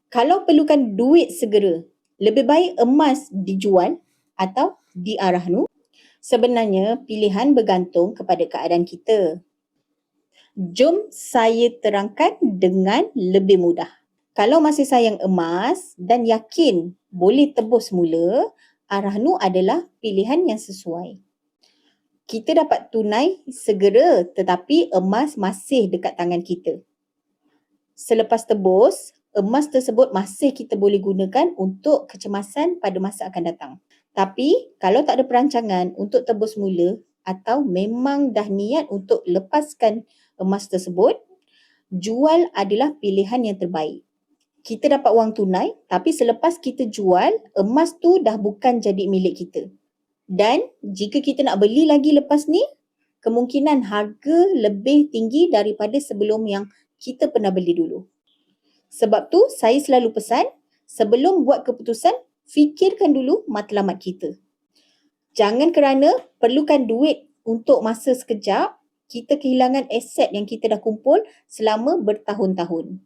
Kalau perlukan duit segera, lebih baik emas dijual atau diarahnu? Sebenarnya pilihan bergantung kepada keadaan kita. Jom saya terangkan dengan lebih mudah. Kalau masih sayang emas dan yakin boleh tebus semula, arahnu adalah pilihan yang sesuai. Kita dapat tunai segera tetapi emas masih dekat tangan kita. Selepas tebus, emas tersebut masih kita boleh gunakan untuk kecemasan pada masa akan datang. Tapi kalau tak ada perancangan untuk tebus mula atau memang dah niat untuk lepaskan emas tersebut, jual adalah pilihan yang terbaik. Kita dapat wang tunai, tapi selepas kita jual, emas tu dah bukan jadi milik kita. Dan jika kita nak beli lagi lepas ni, kemungkinan harga lebih tinggi daripada sebelum yang kita pernah beli dulu. Sebab tu saya selalu pesan, sebelum buat keputusan, fikirkan dulu matlamat kita. Jangan kerana perlukan duit untuk masa sekejap, kita kehilangan aset yang kita dah kumpul selama bertahun-tahun.